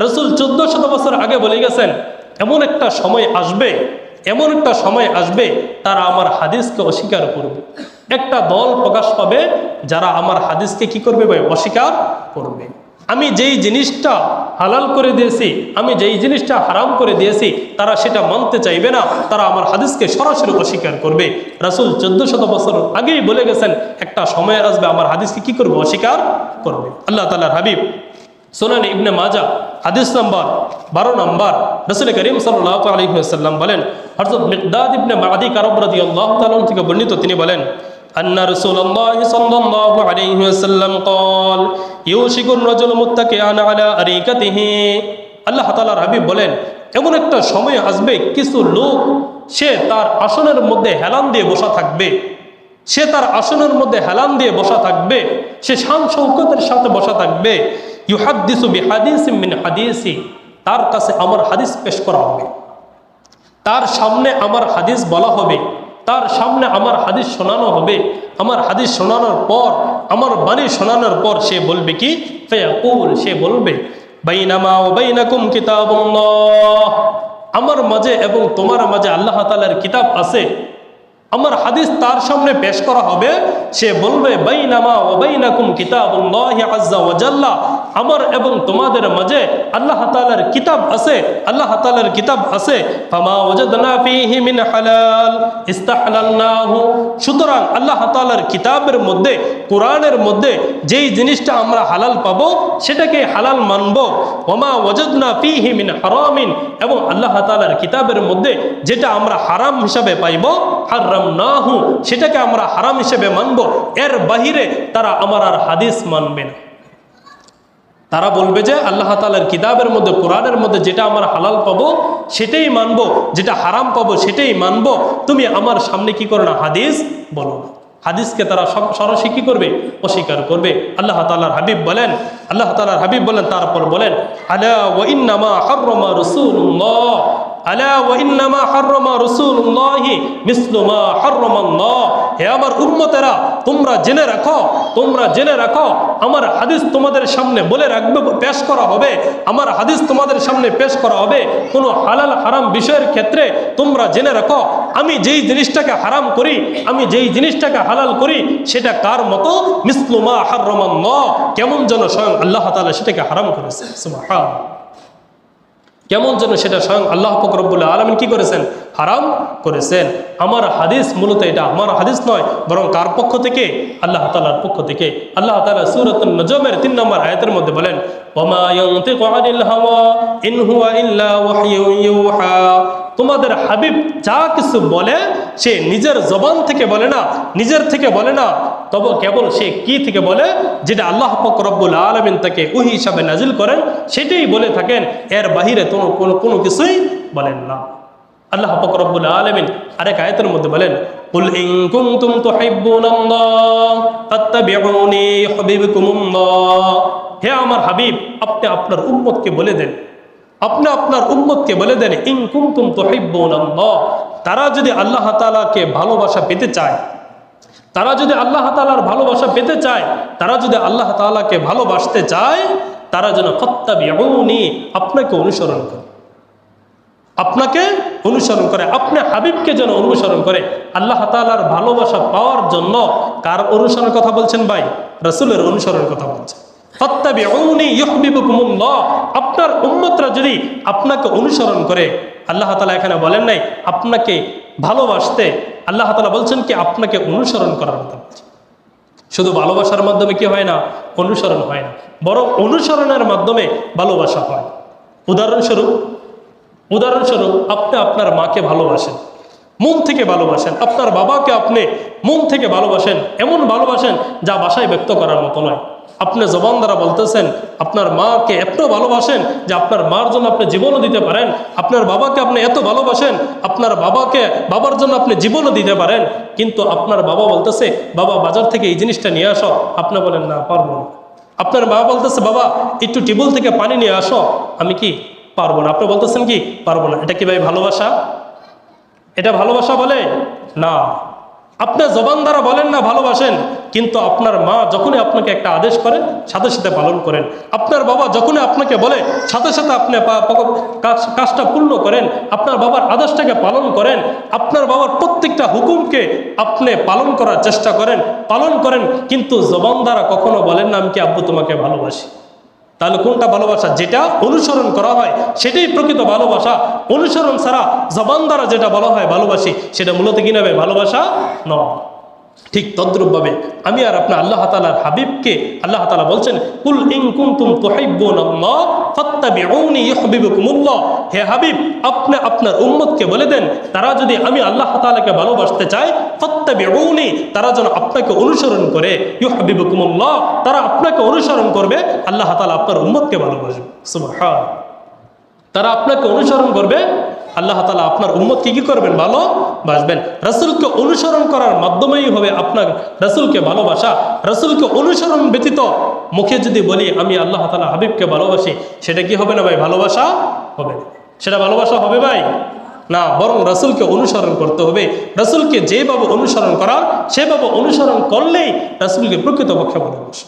রাসূল 1400 বছর আগে বলে গেছেন এমন একটা সময় আসবে, এমন একটা সময় আসবে তারা আমার হাদিসকে অস্বীকার করবে। একটা দল প্রকাশ পাবে যারা আমার হাদিসকে কি করবে ভাই? অস্বীকার করবে। আমি যেই জিনিসটা হালাল করে দিয়েছি, আমি যেই জিনিসটা হারাম করে দিয়েছি, তারা সেটা মানতে চাইবে না, তারা আমার হাদিসকে সরাসরি অস্বীকার করবে। রাসূল 1400 বছর আগেই বলে গেছেন একটা সময় আসবে আমার হাদিসকে কি করবে? অস্বীকার করবে। আল্লাহ তাআলার হাবিব সুনান ইবনে মাজা হাদিস নাম্বার 12 নম্বর, রাসূল করিম সাল্লাল্লাহু আলাইহি ওয়াসাল্লাম বলেন, হযরত মিকদাদ ইবনে মাদি কারব রাদিয়াল্লাহু তাআলা থেকে বর্ণিত, তিনি বলেন আন্না রাসূলুল্লাহ সাল্লাল্লাহু আলাইহি ওয়াসাল্লাম قال ইউশিকুর রাজুল মুত্তাকিআন আলা আরিকাতিহি। আল্লাহ তাআলার হাবিব বলেন এমন একটা সময় আসবে কিছু লোক সে তার আসনের মধ্যে হেলান দিয়ে বসা থাকবে, সে তার আসনের মধ্যে হেলান দিয়ে বসা থাকবে, সে শান শৌকতের সাথে বসা থাকবে। ইউহাদ্দিসু বিহাদিসিম মিন হাদিসি, তার কাছে আমার হাদিস পেশ করা হবে, তার সামনে আমার হাদিস বলা হবে, তার সামনে আমার হাদিস শোনানো হবে। আমার হাদিস শোনানোর পর, আমার বাণী শোনানোর পর সে বলবে কি? ফায়াকুল, সে বলবে বাইনামা ওয়া বাইনাকুম কিতাবুল্লাহ, আমার মাঝে এবং তোমার মাঝে আল্লাহ তাআলার কিতাব আছে। আমার হাদিস তার সামনে পেশ করা হবে, সে বলবে বাইনামা ওয়া বাইনাকুম কিতাবুল্লাহি আযজা ওয়া জাল্লা, আমার এবং তোমাদের মাঝে আল্লাহ তাআলার কিতাব আছে, আল্লাহ তাআলার কিতাব আছে। ফামা ওয়াজাদনা ফীহি মিন হালাল ইস্তাহলালনাহু, সুতরাং আল্লাহ তাআলার কিতাবের মধ্যে, কোরআনের মধ্যে যেই জিনিসটা আমরা হালাল পাবো সেটাকে হালাল মানবো। ওয়ামা ওয়াজাদনা ফীহি মিন হারামিন, এবং আল্লাহ তাআলার কিতাবের মধ্যে যেটা আমরা হারাম হিসাবে পাইবো হারামনাহু, সেটাকে আমরা হারাম হিসেবে মানব। এর বাহিরে তারা আমার আর হাদিস মানবে না। তারা বলবে যে আল্লাহ তাআলার কিতাবের মধ্যে, কোরআনের মধ্যে যেটা আমরা হালাল পাবো সেটাই মানবো, যেটা হারাম পাবো সেটাই মানবো। তুমি আমার সামনে কি করো না? হাদিস বলো না। হাদিসকে তারা সরাসরি কি করবে? অস্বীকার করবে। আল্লাহ তাআলার হাবিব বলেন, আল্লাহ তাআলার হাবিব বলেন, তারপর বলেন আলা ওয়া ইন্নামা হাররামা রাসূলুল্লাহ, আলা ওয়া ইন্নামা হাররামা রাসূলুল্লাহি মিসলু মা হাররামাল্লাহ। হে আমার উম্মতেরা, তোমরা জেনে রাখো, তোমরা জেনে রাখো, আমার হাদিস তোমাদের সামনে বলে রাখবে, পেশ করা হবে। আমার হাদিস তোমাদের সামনে পেশ করা হবে। কোনো হালাল হারাম বিষয়ের ক্ষেত্রে তোমরা জেনে রাখো, আমি যেই জিনিসটাকে হারাম করি, আমি যেই জিনিসটাকে হালাল করি, সেটা কার মতো? মিসলু মা হাররামাল্লাহ, কেমন যেন স্বয়ং আল্লাহ তাআলা সেটাকে হারাম করেছে। সুবহানাল্লাহ, কেমন যেন সেটা স্বয়ং আল্লাহ পাক রব্বুল আলামিন কি করেছেন? হারাম করেছেন। আমার হাদিস মূলত এটা আমার হাদিস নয়, বরং কার পক্ষ থেকে? আল্লাহ তাআলার পক্ষ থেকে। আল্লাহ তাআলা সূরাতুন নজমের 3 নম্বর আয়াতের মধ্যে বলেন ওয়ামা ইয়ানতিকু আনিল হাওয়া ইন হুয়া ইল্লা ওয়াহয়ুন ইউহা, তোমাদের হাবিব যা কিছু বলে সে নিজের জবান থেকে বলে না, নিজের থেকে বলে না, তবে কেবল সে কি থেকে বলে? যেটা আল্লাহ পাক রব্বুল আলামিন তাকে ওহী হিসাবে নাজিল করেন সেটাই বলে থাকেন, এর বাহিরে কোনো কিছুই বলেন না। আল্লাহ পাক রব্বুল আলামিন আরেক আয়াতের মধ্যে বলেন কুল ইন কুনতুম তুহিব্বুনাল্লাহ ফাত্তাবিউনি ইউহিব্বুকুমুল্লাহ, হে আমার হাবিব, আপনি আপনার উম্মতকে বলে দেন, আপনি আপনার উম্মতকে বলে দেন ইন কুনতুম তুহিব্বুনাল্লাহ, তারা যদি আল্লাহ তাআলাকে ভালোবাসা পেতে চায়, তারা যদি আল্লাহ তাআলার ভালোবাসা পেতে চায়, তারা যদি আল্লাহ তাআলাকে ভালোবাসতে চায়, তারা যেন ফাত্তাবিউনি, আপনাকে অনুসরণ করে, আপনাকে অনুসরণ করে, আপনি হাবিবকে যেন অনুসরণ করে। আল্লাহ তাআলার ভালোবাসা পাওয়ার জন্য কার অনুসরণের কথা বলছেন ভাই? রাসূলের অনুসরণের কথা বলছেন। ফাত্তাবিউনি ইউহিব্বুকুমুল্লাহ, আপনার উম্মতরা যদি আপনাকে অনুসরণ করে, আল্লাহ তাআলা এখানে বলেন নাই আপনাকে ভালোবাসতে, আল্লাহ তাআলা বলছেন কি আপনাকে অনুসরণ করার কথা বলছেন। শুধু ভালোবাসার মাধ্যমে কি হয় না? অনুসরণ হয় না, বরং অনুসরণের মাধ্যমে ভালোবাসা হয়। উদাহরণস্বরূপ আপনি আপনার মাকে ভালোবাসেন, মন থেকে ভালোবাসেন, আপনার বাবাকে আপনি মন থেকে ভালোবাসেন, এমন ভালোবাসেন যা ভাষায় ব্যক্ত করার মতো নয়। আপনি জবান দ্বারা বলতেছেন আপনার মাকে এত ভালোবাসেন যে আপনার মার জন্য আপনি জীবনও দিতে পারেন, আপনার বাবাকে আপনি এত ভালোবাসেন, আপনার বাবার জন্য আপনি জীবনও দিতে পারেন, কিন্তু আপনার বাবা বলতেছে বাবা বাজার থেকে এই জিনিসটা নিয়ে আসো, আপনি বলেন না পারবো না। আপনার বাবা বলতেছে বাবা একটু টিউবওয়েল থেকে পানি নিয়ে আসো, আমি কি পারবো না, আপনি বলতেছেন কি পারবো না। এটা কি ভাই ভালোবাসা? এটা ভালোবাসা বলে না। আপনি জবান দ্বারা বলেন না ভালোবাসেন, কিন্তু আপনার মা যখনই আপনাকে একটা আদেশ করে সাথে সাথে পালন করেন। আপনার বাবা যখনই আপনাকে বলে সাথে সাথে আপনি কাজটা পূর্ণ করেন। আপনার বাবার আদেশটাকে পালন করেন। আপনার বাবার প্রত্যেকটা হুকুমকে আপনি পালন করার চেষ্টা করেন, পালন করেন, কিন্তু জবান দ্বারা কখনো বলেন না আমি কি আব্বু তোমাকে ভালোবাসি। তাহলে কোনটা ভালোবাসা? যেটা অনুসরণ করা হয় সেটাই প্রকৃত ভালোবাসা। অনুসরণ ছাড়া জবান দ্বারা যেটা বলা হয় ভালোবাসি, সেটা মূলত কি নেবে? ভালোবাসা নয়। ঠিক তদ্রূপভাবে আমি আর আপনার আল্লাহ তাআলার হাবিবকে আল্লাহ তাআলা বলছেন, কুল ইন কুনতুম তুহিব্বুনাল্লাহ ফাত্তাবিউনি ইউহিব্বুকুমুল্লাহ। হে হাবিব, আপনি আপনার উম্মতকে বলে দেন, তারা যদি আমি আল্লাহ তাআলাকে ভালোবাসতে চায়, ফাত্তাবিউনি, তারা যেন আপনাকে অনুসরণ করে, ইউহিব্বুকুমুল্লাহ, তারা আপনাকে অনুসরণ করবে, আল্লাহ তাআলা আপনার উম্মতকে ভালোবাসবে। সুবহান। তারা আপনাকে অনুসরণ করবে, আল্লাহ তাআলা আপনার উম্মতকে কি করবেন? ভালোবাসবেন। রাসূলকে অনুসরণ করার মাধ্যমেই হবে আপনার রাসূলকে ভালোবাসা। রাসূলকে অনুসরণ ব্যতীত মুখে যদি বলি আমি আল্লাহ তাআলা হাবিবকে ভালোবাসি, সেটা কি হবে না ভাই? ভালোবাসা হবে না। সেটা ভালোবাসা হবে ভাই? না, বরং রাসূলকে অনুসরণ করতে হবে। রাসূলকে যেভাবে অনুসরণ করা সেভাবে অনুসরণ করলেই রাসূলকে প্রকৃতপক্ষে ভালোবাসা।